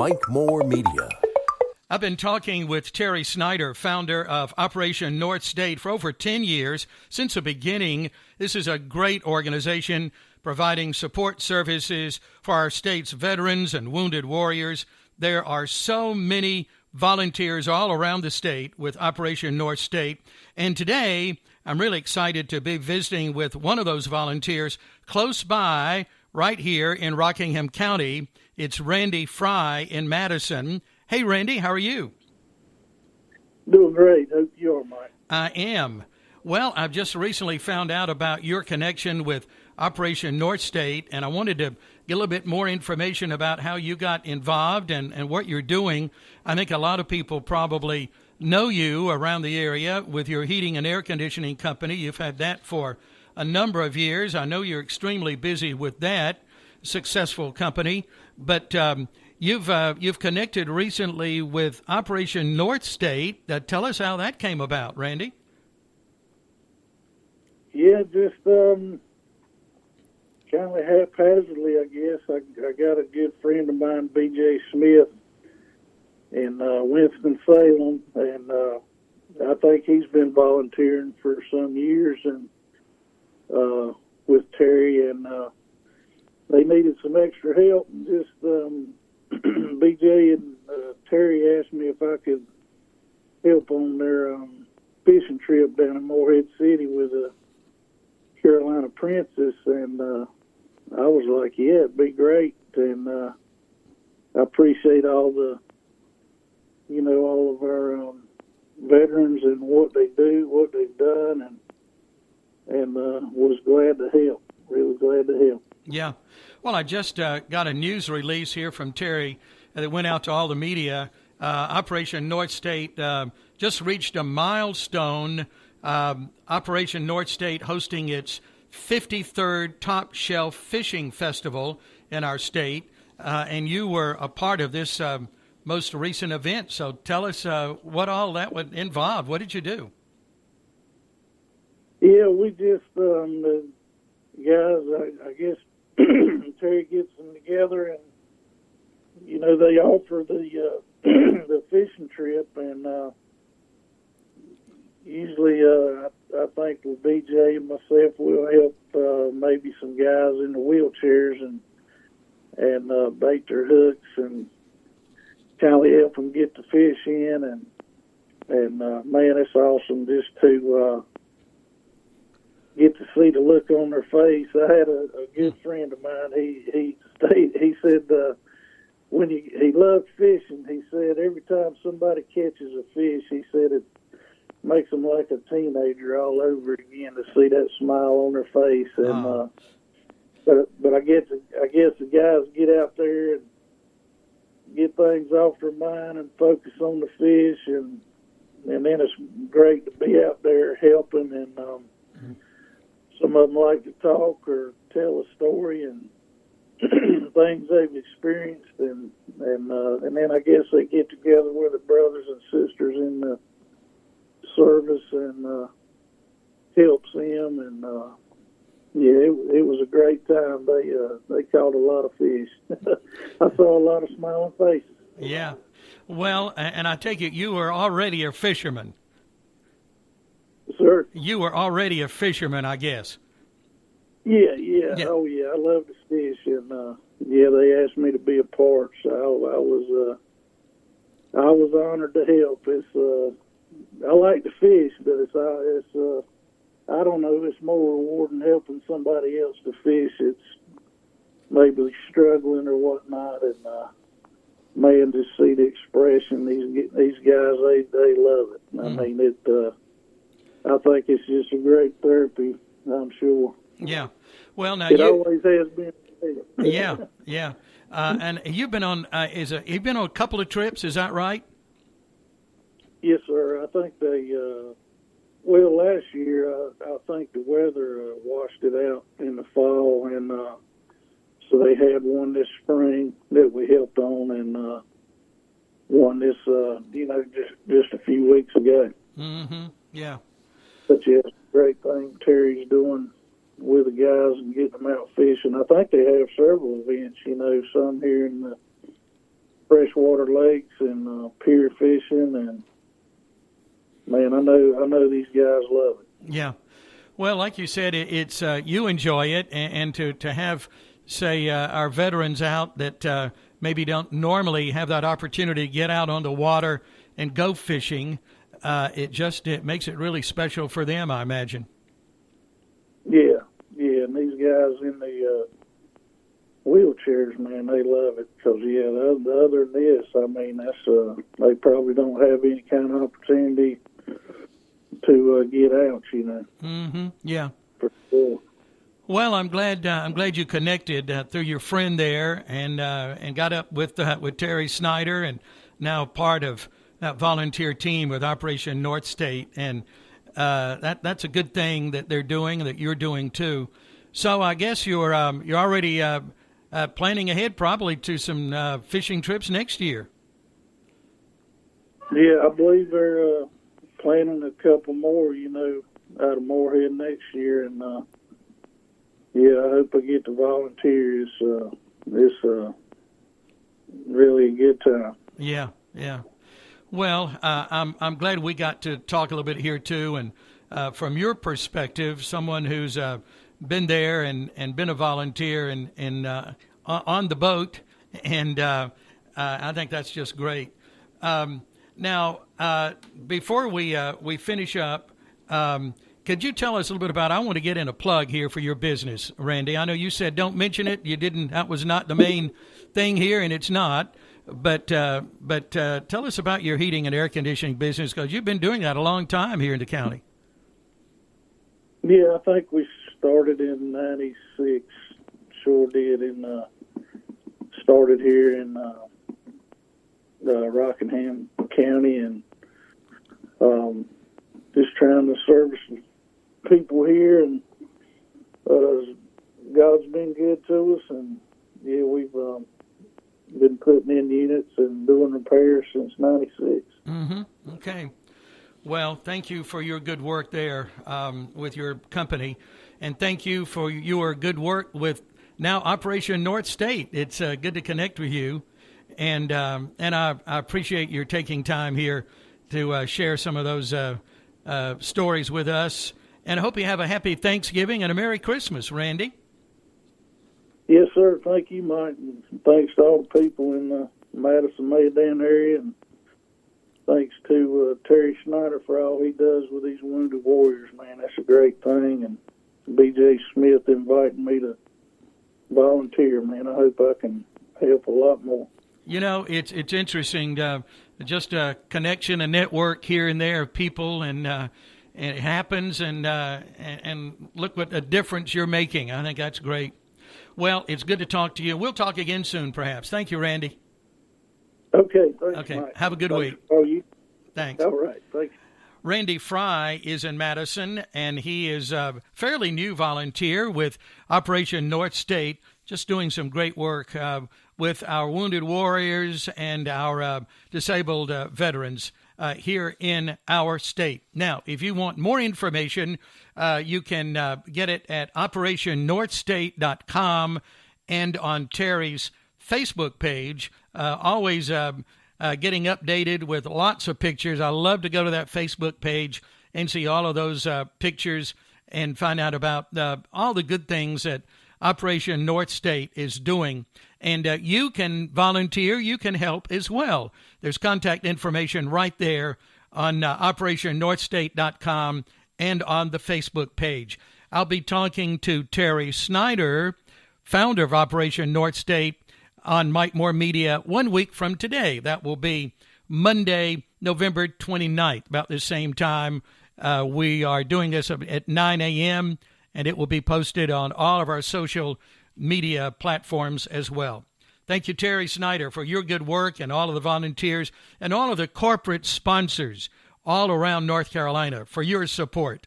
Mike Moore Media. I've been talking with Terry Snyder, founder of Operation North State, for over 10 years. Since the beginning, this is a great organization providing support services for our state's veterans and wounded warriors. There are so many volunteers all around the state with Operation North State. And today, I'm really excited to be visiting with one of those volunteers close by, right here in Rockingham County. It's Randy Frye in Madison. Hey, Randy, how are you? Doing great. Hope you are, Mike. I am. Well, I've just recently found out about your connection with Operation North State, and I wanted to get a little bit more information about how you got involved and what you're doing. I think a lot of people probably know you around the area with your heating and air conditioning company. You've had that for a number of years. I know you're extremely busy with that successful company, but you've connected recently with Operation North State. Tell us how that came about, Randy. Yeah, just kind of haphazardly, I guess. I got a good friend of mine, B.J. Smith, in Winston-Salem, and I think he's been volunteering for some years and with Terry, and they needed some extra help. And just B.J. and Terry asked me if I could help on their fishing trip down in Morehead City with a Carolina Princess, and I was like, yeah, it'd be great. And I appreciate all of our veterans and what they do, what they've done, and was glad to help, really glad to help. Yeah. Well, I just got a news release here from Terry that went out to all the media. Operation North State just reached a milestone. Operation North State hosting its 53rd Top Shelf Fishing Festival in our state, and you were a part of this most recent event. So tell us what all that would involve. What did you do? Yeah, we just, the guys, I guess Terry gets them together, and, they offer the the fishing trip, and usually I think with BJ and myself we'll help maybe some guys in the wheelchairs and bait their hooks and kind of help them get the fish in, and man, it's awesome just to get to see the look on their face. I had a good friend of mine. He said when he loved fishing. He said every time somebody catches a fish, he said it makes them like a teenager all over again to see that smile on their face. And but I guess the guys get out there and get things off their mind and focus on the fish, and then it's great to be out there helping. And some of them like to talk or tell a story and things they've experienced, and then I guess they get together with their brothers and sisters in the service and helps them, and it was a great time. They caught a lot of fish. I saw a lot of smiling faces. Yeah, well, and I take it you were already a fisherman. Sir, you were already a fisherman, I guess. Yeah. Oh yeah, I love to fish, and they asked me to be a part, so I was honored to help. It's I like to fish, but it's I don't know, it's more rewarding helping somebody else to fish. It's maybe struggling or whatnot, and man, just see the expression these guys, they love it. I mean, I think it's just a great therapy, I'm sure. Yeah. Well, now it always has been. Yeah. And you've been on you've been on a couple of trips, is that right? Yes, sir. I think last year I think the weather washed it out in the fall, and so they had one this spring that we helped on, and one this just a few weeks ago. Mm-hmm. Yeah. But yeah, great thing Terry's doing with the guys and getting them out fishing. I think they have several events, some here in the freshwater lakes and pier fishing, and man, I know these guys love it. Yeah. Well, like you said, it's you enjoy it, and to have, say, our veterans out that maybe don't normally have that opportunity to get out on the water and go fishing, it makes it really special for them, I imagine. Yeah, and these guys in the wheelchairs, man, they love it because the other than this, I mean, that's they probably don't have any kind of opportunity to get out, you know. Mm-hmm. Yeah. For sure. Well, I'm glad you connected through your friend there and got up with Terry Snyder, and now part of that volunteer team with Operation North State, and that's a good thing that they're doing and that you're doing too. So I guess you're already planning ahead probably to some fishing trips next year. Yeah, I believe they're planning a couple more, you know, out of Moorhead next year, and yeah, I hope I get to volunteer. It's really a good time. Yeah. Well, I'm glad we got to talk a little bit here too, and from your perspective, someone who's been there and been a volunteer and on the boat, and I think that's just great. Now, before we finish up, could you tell us a little bit about? I want to get in a plug here for your business, Randy. I know you said don't mention it. You didn't. That was not the main thing here, and it's not. But tell us about your heating and air conditioning business, because you've been doing that a long time here in the county. Yeah, I think we started in '96. Sure did, and started here in Rockingham County, and just trying to service people here, and God's been good to us, and yeah, we've been putting in units and doing repairs since '96. Mm-hmm. Okay. Well, thank you for your good work there with your company, and thank you for your good work with now Operation North State. It's good to connect with you, and I appreciate your taking time here to share some of those stories with us. And I hope you have a happy Thanksgiving and a Merry Christmas, Randy. Yes, sir. Thank you, Mike. And thanks to all the people in the Madison, Maydan area, and thanks to Terry Snyder for all he does with these wounded warriors, man. That's a great thing. And B.J. Smith inviting me to volunteer, man. I hope I can help a lot more. You know, it's interesting, just a connection, a network here and there of people, and it happens, and look what a difference you're making. I think that's great. Well, it's good to talk to you. We'll talk again soon, perhaps. Thank you, Randy. Okay. Thanks, okay. Mike. Have a good week. Oh, you? Thanks. All right. Thanks. Randy Frye is in Madison, and he is a fairly new volunteer with Operation North State, just doing some great work with our wounded warriors and our disabled veterans here in our state. Now, if you want more information, you can get it at operationnorthstate.com and on Terry's Facebook page. Always getting updated with lots of pictures. I love to go to that Facebook page and see all of those pictures and find out about all the good things that Operation North State is doing. And you can volunteer, you can help as well. There's contact information right there on operationnorthstate.com and on the Facebook page. I'll be talking to Terry Snyder, founder of Operation North State, on Mike Moore Media 1 week from today. That will be Monday, November 29th, about the same time. We are doing this at 9 a.m., and it will be posted on all of our social media platforms as well. Thank you, Terry Snyder, for your good work, and all of the volunteers and all of the corporate sponsors all around North Carolina for your support.